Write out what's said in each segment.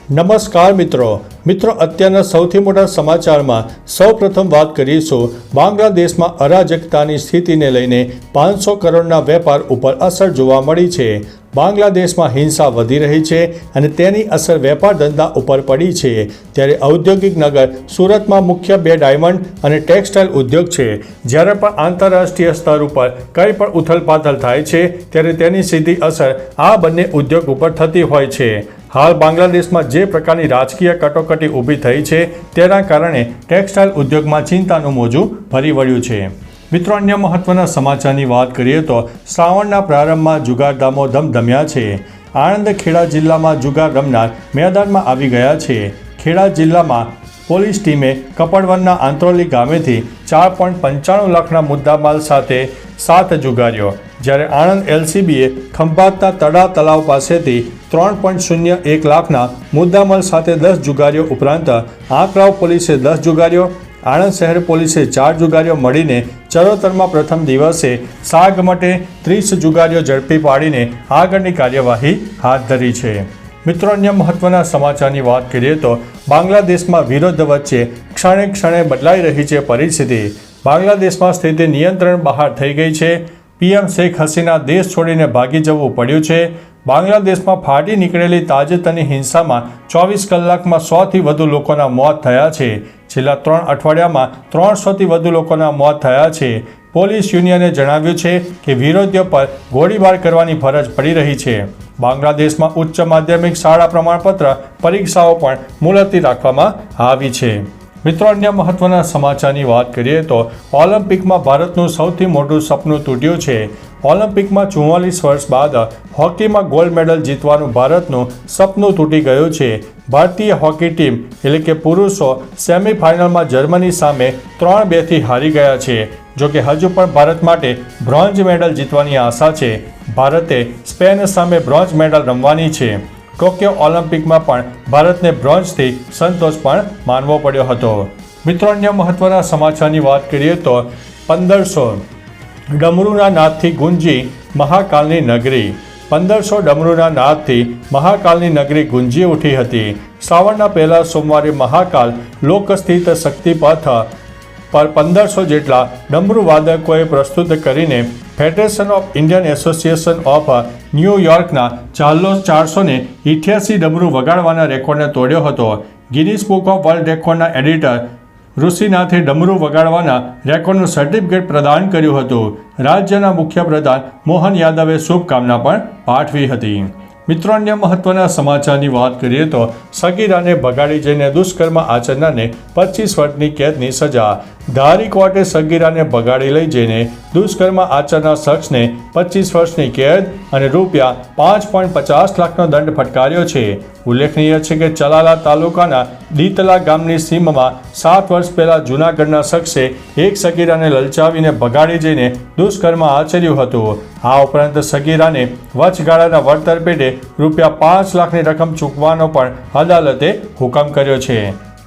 નમસ્કાર મિત્રો અત્યારના સૌથી મોટા સમાચારમાં સૌપ્રથમ વાત કરીશું બાંગ્લાદેશમાં અરાજકતાની સ્થિતિને લઈને 500 કરોડના વેપાર ઉપર અસર જોવા મળી છે। બાંગ્લાદેશમાં હિંસા વધી રહી છે અને તેની અસર વેપાર ધંધા ઉપર પડી છે। ત્યારે ઔદ્યોગિક નગર સુરતમાં મુખ્ય 2 ડાયમંડ અને ટેક્સટાઇલ ઉદ્યોગ છે। જ્યારે પણ આંતરરાષ્ટ્રીય સ્તર ઉપર કંઈ પણ ઉથલપાથલ થાય છે ત્યારે તેની સીધી અસર આ બંને ઉદ્યોગ ઉપર થતી હોય છે। હાલ બાંગ્લાદેશમાં જે પ્રકારની રાજકીય કટોકટી ઊભી થઈ છે તેના કારણે ટેક્સટાઇલ ઉદ્યોગમાં ચિંતાનું મોજું ફરી વળ્યું છે। મિત્રો, અન્ય મહત્વના સમાચારની વાત કરીએ તો શ્રાવણના પ્રારંભમાં જુગારધામો ધમધમ્યા છે। આણંદ ખેડા જિલ્લામાં જુગાર રમનાર મેદાનમાં આવી ગયા છે। ખેડા જિલ્લામાં પોલીસ ટીમે કપડવનના આંત્રોલી ગામેથી 4.95 લાખના મુદ્દામાલ સાથે 7 જુગારીઓ, જ્યારે આણંદ એલસીબીએ ખંભાતના તળા તલાવ પાસેથી 3.01 લાખના મુદ્દામાલ સાથે 10 જુગારીઓ ઉપરાંત આંકલાવ પોલીસે 10 જુગારીઓ, આણંદ શહેર પોલીસે 4 જુગારીઓ મળીને ચરોતરમાં પ્રથમ દિવસે સાગમટે 30 જુગારીઓ ઝડપી પાડીને આગળની કાર્યવાહી હાથ ધરી છે। મિત્રો, અન્ય મહત્વના સમાચારની વાત કરીએ તો બાંગ્લાદેશમાં વિરોધ વચ્ચે ક્ષણે ક્ષણે બદલાઈ રહી છે પરિસ્થિતિ। બાંગ્લાદેશમાં સ્થિતિ નિયંત્રણ બહાર થઈ ગઈ છે। પીએમ શેખ હસીના દેશ છોડીને ભાગી જવું પડ્યું છે। બાંગ્લાદેશમાં ફાટી નીકળેલી તાજેતરની હિંસામાં 24 કલાકમાં 100થી વધુ લોકોના મોત થયા છે। છેલ્લા 3 અઠવાડિયામાં 300થી વધુ લોકોના મોત થયા છે। પોલીસ યુનિયને જણાવ્યું છે કે વિરોધીઓ પર ગોળીબાર કરવાની ફરજ પડી રહી છે। બાંગ્લાદેશમાં ઉચ્ચ માધ્યમિક શાળા પ્રમાણપત્ર પરીક્ષાઓ પણ મુલતવી રાખવામાં આવી છે। મિત્રો, અન્ય મહત્વના સમાચારની વાત કરીએ તો ઓલિમ્પિકમાં ભારતનું સૌથી મોટું સપનું તૂટ્યું છે। ઓલિમ્પિકમાં 44 વર્ષ બાદ હોકીમાં ગોલ્ડ મેડલ જીતવાનું ભારતનું સપનું તૂટી ગયું છે। ભારતીય હોકી ટીમ એટલે કે પુરુષો સેમીફાઇનલમાં જર્મની સામે 3-2થી હારી ગયા છે। જોકે હજુ પણ ભારત માટે બ્રોન્ઝ મેડલ જીતવાની આશા છે। ભારતે સ્પેન સામે બ્રોન્ઝ મેડલ રમવાની છે। ટોક્યો ઓલિમ્પિકમાં પણ ભારતને બ્રોન્ઝથી સંતોષ પણ માનવો પડ્યો હતો। મિત્રો, અન્ય મહત્વના સમાચારની વાત કરીએ તો 1500 ડમરૂના નાદથી ગુંજી મહાકાલની નગરી। 1500 ડમરૂના નાદથી મહાકાલની નગરી ગુંજી ઉઠી હતી। શ્રાવણના પહેલા સોમવારે મહાકાલ લોકસ્થિત શક્તિપથ પર 1500 જેટલા ડમરૂ વાદકોએ પ્રસ્તુત કરીને federation of Indian association of ન્યૂયોર્કના 488 ડમરૂ વગાડવાના રેકોર્ડને તોડ્યો હતો। ગિનિસ બુક ઓફ વર્લ્ડ રેકોર્ડના એડિટર ઋષિનાથે ડમરૂ વગાડવાના રેકોર્ડનું સર્ટિફિકેટ પ્રદાન કર્યું હતું। રાજ્યના મુખ્યપ્રધાન મોહન યાદવે શુભકામના પણ પાઠવી હતી। મિત્રો, અન્ય મહત્વના સમાચારની વાત કરીએ તો સગીરાને ભગાડી જઈને દુષ્કર્મ આચરનારને 25 વર્ષની કેદની સજા। ધારી કોર્ટે સગીરાને ભગાડી લઈ જઈને દુષ્કર્મ આચરનાર શખ્સને 25 વર્ષની કેદ અને રૂપિયા 5.50 લાખનો દંડ ફટકાર્યો છે। ઉલ્લેખનીય છે કે ચલાલા તાલુકાના દીતલા ગામની સીમમાં 7 વર્ષ પહેલા જૂનાગઢના શખ્સે એક સગીરાને લલચાવીને ભગાડી જઈને દુષ્કર્મ આચર્યું હતું। આ ઉપરાંત સગીરાને વચગાળાના વળતર પેટે રૂપિયા 5 લાખની રકમ ચૂકવવાનો પણ અદાલતે હુકમ કર્યો છે।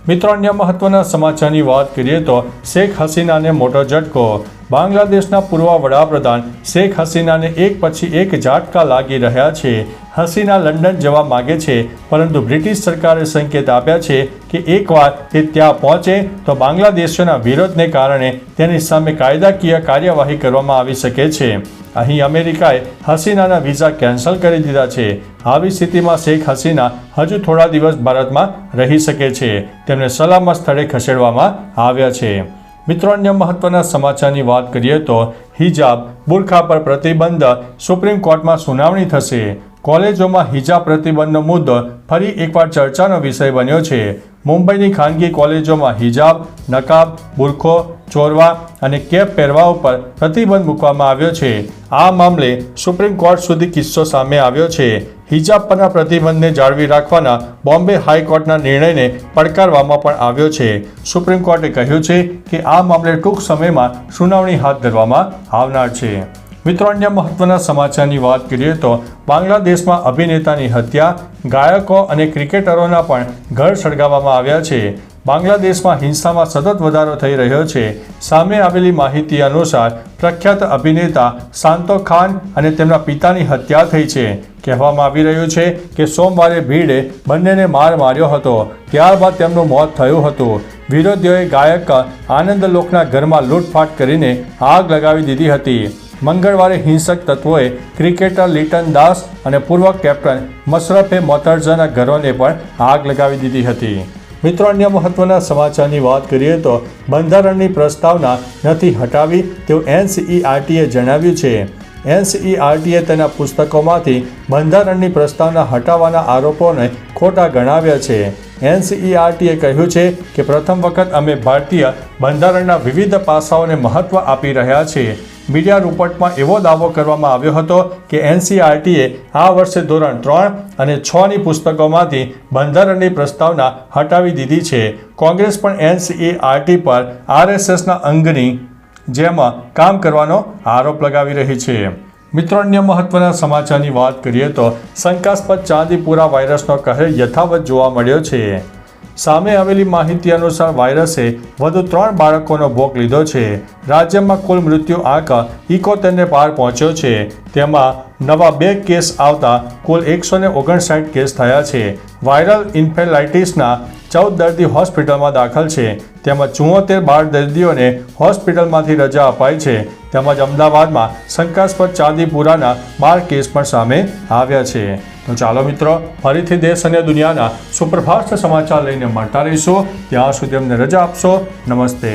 મિત્રો, અન્ય મહત્વના સમાચારની વાત કરીએ તો શેખ હસીનાને મોટો ઝટકો। બાંગ્લાદેશના પૂર્વ વડાપ્રધાન શેખ હસીનાને એક પછી એક ઝાટકા લાગી રહ્યા છે। હસીના લંડન જવા માગે છે, પરંતુ બ્રિટિશ સરકારે સંકેત આપ્યા છે કે એકવાર તે ત્યાં પહોંચે તો બાંગ્લાદેશીઓના વિરોધને કારણે તેની સામે કાયદાકીય કાર્યવાહી કરવામાં આવી શકે છે। અહીં અમેરિકાએ હસીનાના વિઝા કેન્સલ કરી દીધા છે। આવી સ્થિતિમાં શેખ હસીના હજુ થોડા દિવસ ભારતમાં રહી શકે છે। તેમને સલામત સ્થળે ખસેડવામાં આવ્યા છે। મિત્રો, અન્ય મહત્વના સમાચારની વાત કરીએ તો હિજાબ બુરખા પર પ્રતિબંધ સુપ્રીમ કોર્ટમાં સુનાવણી થશે। કોલેજોમાં હિજાબ પ્રતિબંધનો મુદ્દો ફરી એકવાર ચર્ચાનો વિષય બન્યો છે। મુંબઈની ખાનગી કોલેજોમાં હિજાબ, નકાબ, બુરખો, ચોરવા અને કેપ પહેરવા ઉપર પ્રતિબંધ મૂકવામાં આવ્યો છે। આ મામલે સુપ્રીમ કોર્ટ સુધી કિસ્સો સામે આવ્યો છે। હિજાબ પરના પ્રતિબંધને જાળવી રાખવાના બોમ્બે હાઈકોર્ટના નિર્ણયને પડકારવામાં પણ આવ્યો છે। સુપ્રીમ કોર્ટે કહ્યું છે કે આ મામલે ટૂંક સમયમાં સુનાવણી હાથ ધરવામાં આવનાર છે। મિત્રો, અન્ય મહત્વના સમાચારની વાત કરીએ તો બાંગ્લાદેશમાં અભિનેતાની હત્યા, ગાયકો અને ક્રિકેટરોના પણ ઘર સળગાવવામાં આવ્યા છે। બાંગ્લાદેશમાં હિંસામાં સતત વધારો થઈ રહ્યો છે. સામે આવેલી માહિતી અનુસાર પ્રખ્યાત અભિનેતા શાંતો ખાન અને તેમના પિતાની હત્યા થઈ છે. કહેવામાં આવી રહ્યું છે કે સોમવારે ભીડે બંનેને માર માર્યો હતો. ત્યારબાદ તેમનું મોત થયું હતું. વિરોધીઓએ ગાયક આનંદલોકના ઘરમાં લૂંટફાટ કરીને આગ લગાવી દીધી હતી. મંગળવારે હિંસક તત્વોએ ક્રિકેટર લિટન દાસ અને પૂર્વ કેપ્ટન મશરફે મોતરઝાના ઘરોને પણ આગ લગાવી દીધી હતી. મિત્રો, અન્ય મહત્વના સમાચારની વાત કરીએ તો બંધારણની પ્રસ્તાવના નથી હટાવી તેવું NCERTએ જણાવ્યું છે. NCERTએ તેના પુસ્તકોમાંથી બંધારણની પ્રસ્તાવના હટાવવાના આરોપોને ખોટા ગણાવ્યા છે. NCERTએ કહ્યું છે કે પ્રથમ વખત અમે ભારતીય બંધારણના વિવિધ પાસાઓને મહત્વ આપી રહ્યા છીએ. મીડિયા રિપોર્ટમાં એવો દાવો કરવામાં આવ્યો હતો કે NCERTએ આ વર્ષે ધોરણ 3 અને 6ની પુસ્તકોમાંથી બંધારણની પ્રસ્તાવના હટાવી દીધી છે. કોંગ્રેસ પણ NCERT પર RSSના અંગની જેમાં કામ કરવાનો આરોપ લગાવી રહી છે. મિત્રો, અન્ય મહત્વના સમાચારની વાત કરીએ તો શંકાસ્પદ ચાંદીપુરા વાયરસનો કહેર યથાવત જોવા મળ્યો છે. સામે આવેલી માહિતી અનુસાર વાયરસે વધુ 3 બાળકોનો ભોગ લીધો છે. રાજ્યમાં કુલ મૃત્યુ આંક 71ને પાર પહોંચ્યો છે. તેમાં નવા 2 કેસ આવતા કુલ 159 કેસ થયા છે. વાયરલ ઇન્ફેલાઇટિસના 14 દર્દી હોસ્પિટલમાં દાખલ છે. તેમાં 74 બાળ દર્દીઓને હોસ્પિટલમાંથી રજા અપાઈ છે. તેમજ અમદાવાદમાં શંકાસ્પદ ચાંદીપુરાના 12 કેસ પણ સામે આવ્યા છે. તો ચાલો મિત્રો, ફરીથી દેશ અને દુનિયાના સુપરફાસ્ટ સમાચાર લઈને મળતા રહીશું. ત્યાં સુધી અમને રજા આપશો. નમસ્તે.